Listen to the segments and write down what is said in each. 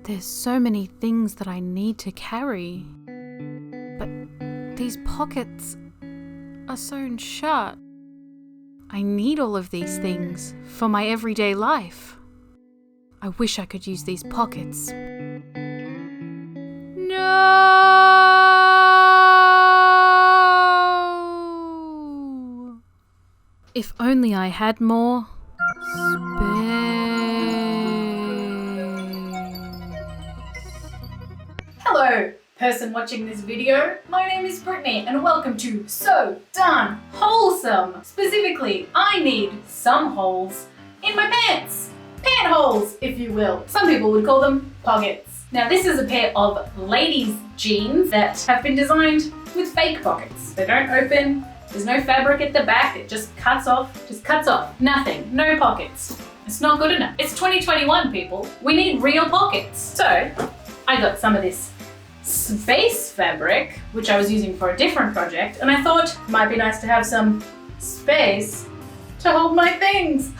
There's so many things that I need to carry. But these pockets are sewn shut. I need all of these things for my everyday life. I wish I could use these pockets. No! If only I had more Hello, person watching this video. My name is Brittany and welcome to Sew Darn Wholesome. Specifically, I need some holes in my pants. Pant holes, if you will. Some people would call them pockets. Now this is a pair of ladies' jeans that have been designed with fake pockets. They don't open, there's no fabric at the back, it just cuts off. Nothing, no pockets. It's not good enough. It's 2021, people. We need real pockets. So, I got some of this space fabric, which I was using for a different project, and I thought it might be nice to have some space to hold my things.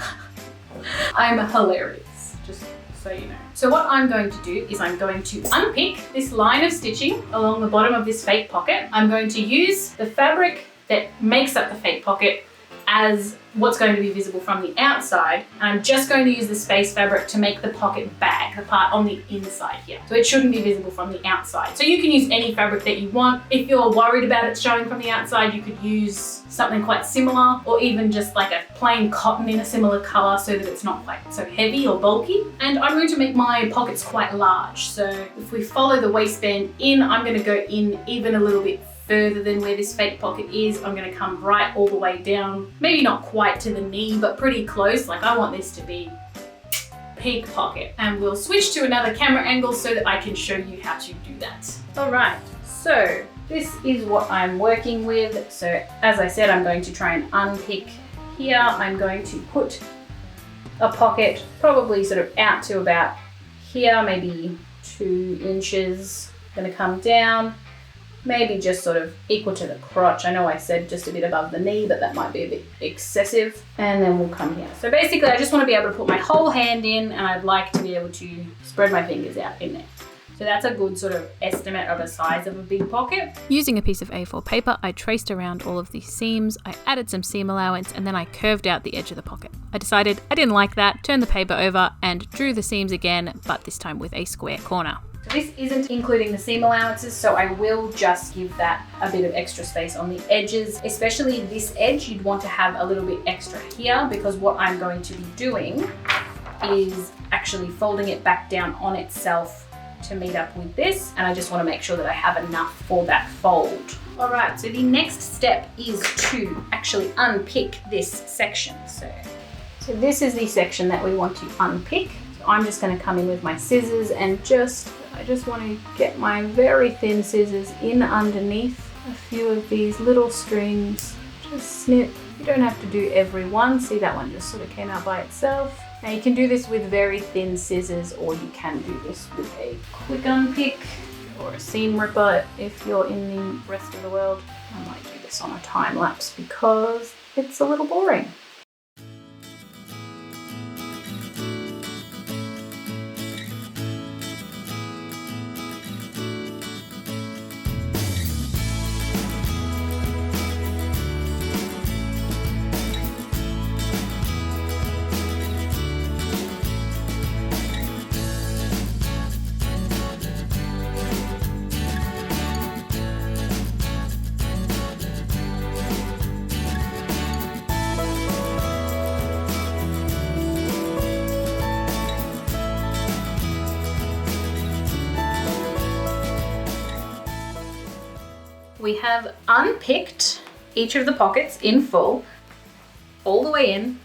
I'm hilarious, just so you know. So what I'm going to do is I'm going to unpick this line of stitching along the bottom of this fake pocket. I'm going to use the fabric that makes up the fake pocket as what's going to be visible from the outside, and I'm just going to use the space fabric to make the pocket bag, the part on the inside here. So it shouldn't be visible from the outside. So you can use any fabric that you want. If you're worried about it showing from the outside, you could use something quite similar, or even just like a plain cotton in a similar color so that it's not quite so heavy or bulky. And I'm going to make my pockets quite large. So if we follow the waistband in, I'm going to go in even a little bit further than where this fake pocket is. I'm going to come right all the way down, maybe not quite to the knee, but pretty close. Like I want this to be peak pocket. And we'll switch to another camera angle so that I can show you how to do that. All right, so this is what I'm working with. So as I said, I'm going to try and unpick here. I'm going to put a pocket probably sort of out to about here, maybe 2 inches. I'm going to come down, maybe just sort of equal to the crotch. I know I said just a bit above the knee, but that might be a bit excessive. And then we'll come here. So basically I just want to be able to put my whole hand in, and I'd like to be able to spread my fingers out in there. So that's a good sort of estimate of the size of a big pocket. Using a piece of A4 paper, I traced around all of these seams, I added some seam allowance, and then I curved out the edge of the pocket. I decided I didn't like that, turned the paper over and drew the seams again, but this time with a square corner. So this isn't including the seam allowances, so I will just give that a bit of extra space on the edges, especially this edge. You'd want to have a little bit extra here, because what I'm going to be doing is actually folding it back down on itself to meet up with this, and I just want to make sure that I have enough for that fold. All right, so the next step is to actually unpick this section. So this is the section that we want to unpick. So I'm just going to come in with my scissors and I just want to get my very thin scissors in underneath a few of these little strings. Just snip. You don't have to do every one. See, that one just sort of came out by itself. Now you can do this with very thin scissors, or you can do this with a quick unpick or a seam ripper if you're in the rest of the world. I might do this on a time lapse because it's a little boring. We have unpicked each of the pockets in full, all the way in,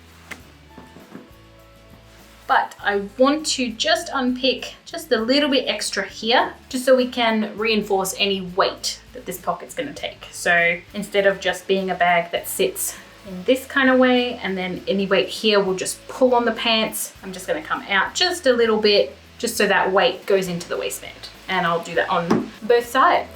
but I want to just unpick just a little bit extra here, just so we can reinforce any weight that this pocket's going to take. So instead of just being a bag that sits in this kind of way, and then any weight here will just pull on the pants, I'm just going to come out just a little bit, just so that weight goes into the waistband. And I'll do that on both sides.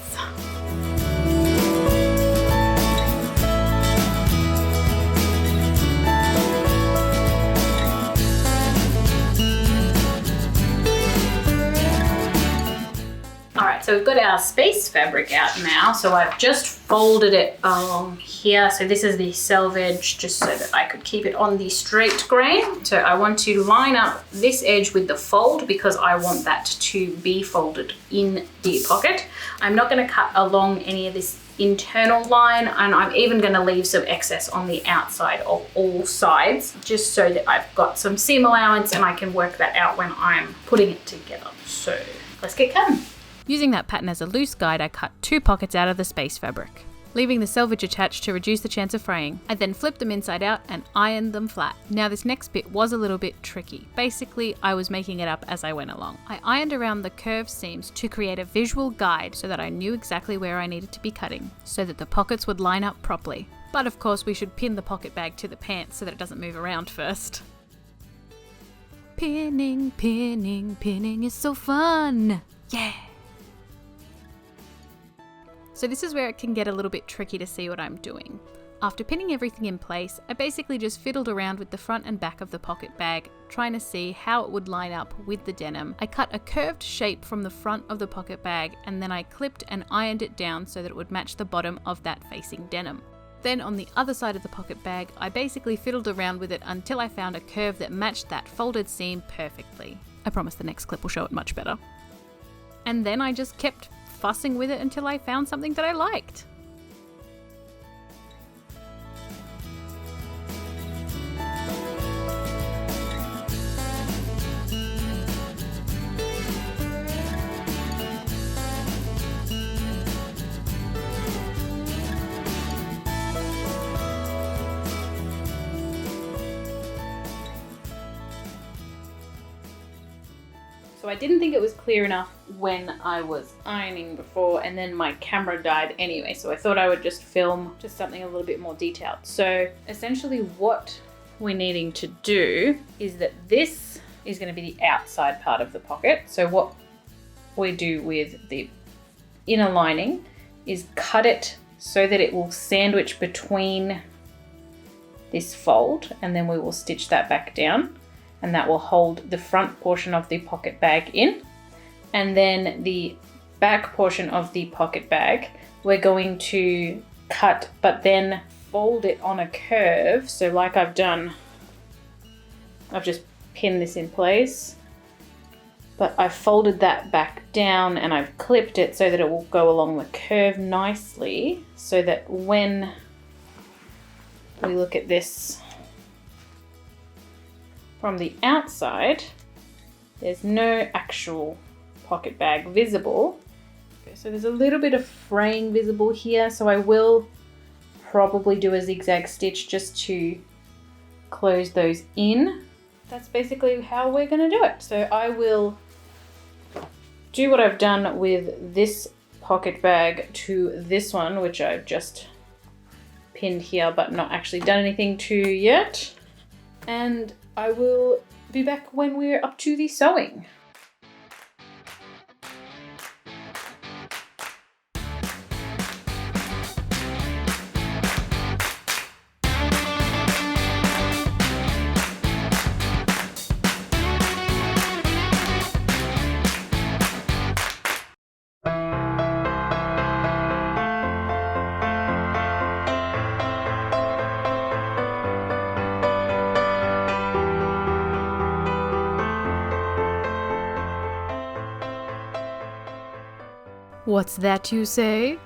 so we've got our space fabric out now. So I've just folded it along here. So this is the selvage, just so that I could keep it on the straight grain. So I want to line up this edge with the fold because I want that to be folded in the pocket. I'm not going to cut along any of this internal line, and I'm even going to leave some excess on the outside of all sides, just so that I've got some seam allowance and I can work that out when I'm putting it together. So let's get cutting. Using that pattern as a loose guide, I cut 2 pockets out of the space fabric, leaving the selvage attached to reduce the chance of fraying. I then flipped them inside out and ironed them flat. Now this next bit was a little bit tricky. Basically, I was making it up as I went along. I ironed around the curved seams to create a visual guide so that I knew exactly where I needed to be cutting, so that the pockets would line up properly. But of course, we should pin the pocket bag to the pants so that it doesn't move around first. Pinning, pinning, pinning is so fun! Yeah! So this is where it can get a little bit tricky to see what I'm doing. After pinning everything in place, I basically just fiddled around with the front and back of the pocket bag, trying to see how it would line up with the denim. I cut a curved shape from the front of the pocket bag, and then I clipped and ironed it down so that it would match the bottom of that facing denim. Then on the other side of the pocket bag, I basically fiddled around with it until I found a curve that matched that folded seam perfectly. I promise the next clip will show it much better. And then I just kept fussing with it until I found something that I liked. So I didn't think it was clear enough when I was ironing before, and then my camera died anyway, so I thought I would just film just something a little bit more detailed. So essentially what we're needing to do is that this is going to be the outside part of the pocket. So what we do with the inner lining is cut it so that it will sandwich between this fold, and then we will stitch that back down. And that will hold the front portion of the pocket bag in. And then the back portion of the pocket bag, we're going to cut, but then fold it on a curve. So like I've done, I've just pinned this in place, but I've folded that back down and I've clipped it so that it will go along the curve nicely, so that when we look at this from the outside, there's no actual pocket bag visible. Okay, so there's a little bit of fraying visible here, so I will probably do a zigzag stitch just to close those in. That's basically how we're going to do it. So I will do what I've done with this pocket bag to this one, which I've just pinned here but not actually done anything to yet. And I will be back when we're up to the sewing. What's that you say?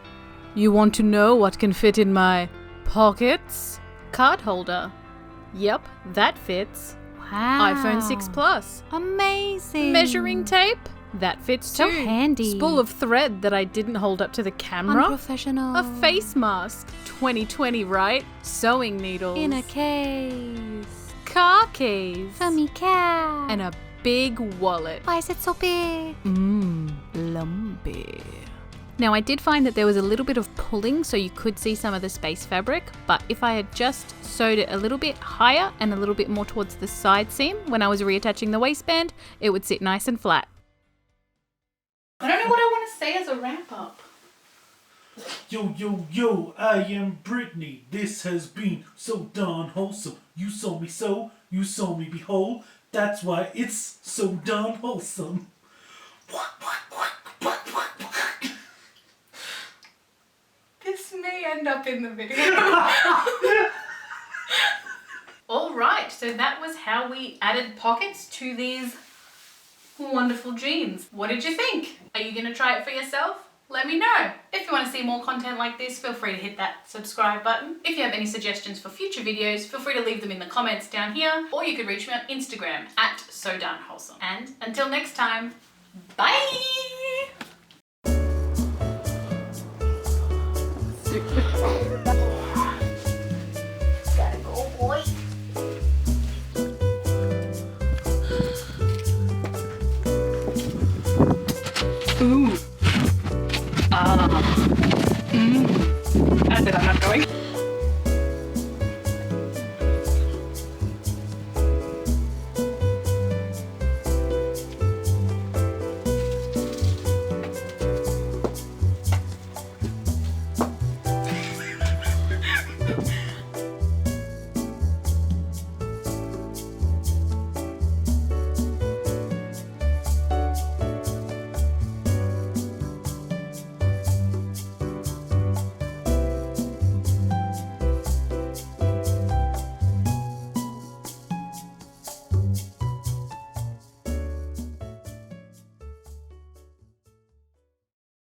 You want to know what can fit in my pockets? Card holder. Yep, that fits. Wow. iPhone 6 Plus. Amazing. Measuring tape. That fits So too. handy. Spool of thread that I didn't hold up to the camera. Unprofessional. A face mask. 2020, right? Sewing needles. In a case. Car keys. For me cat. And a big wallet. Why is it so big? Lumpy. Now I did find that there was a little bit of pulling, so you could see some of the space fabric, but if I had just sewed it a little bit higher and a little bit more towards the side seam when I was reattaching the waistband, it would sit nice and flat. I don't know what I want to say as a wrap up. Yo, yo, yo, I am Brittany. This has been So Darn Wholesome. You saw me sew, you saw me be whole. That's why it's So Darn Wholesome. may end up in the video. Alright, so that was how we added pockets to these wonderful jeans. What did you think? Are you going to try it for yourself? Let me know. If you want to see more content like this, feel free to hit that subscribe button. If you have any suggestions for future videos, feel free to leave them in the comments down here, or you could reach me on Instagram at Sew Darn Wholesome. And until next time, bye! Gotta go, boy. Ooh.